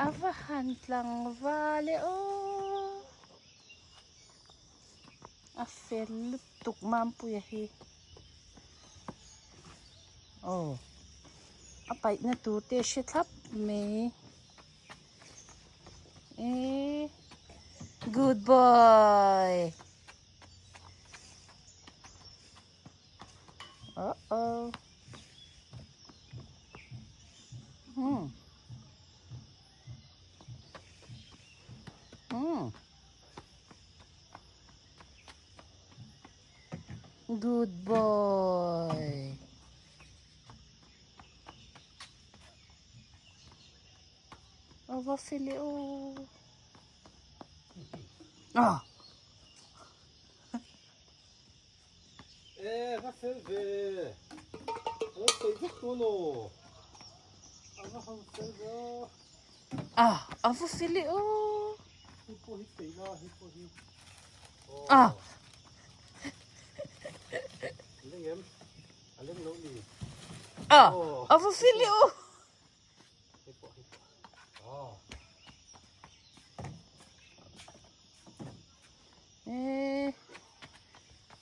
Avahan lang vale o. Afel tukmam po yahi. Oh. Apay na tute shitlap me. Good boy. Uh-oh. Hmm. Good boy. Oh, vad fili oh. Ah. Varför vi? Vad säger du nu? Ah, vad fili oh. Hippo hippo hippo hippo. Ah. Aling loli. Ah, vad fili oh. Hippo hippo. Oh.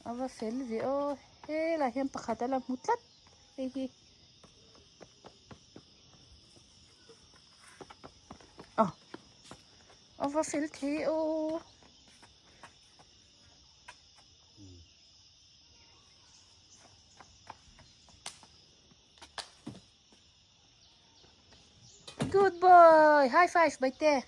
Vad fili vi oh. Hela hem pakadala mutlat. Hehe. Ah. Vad fili te oh. Good boy. High five, baite.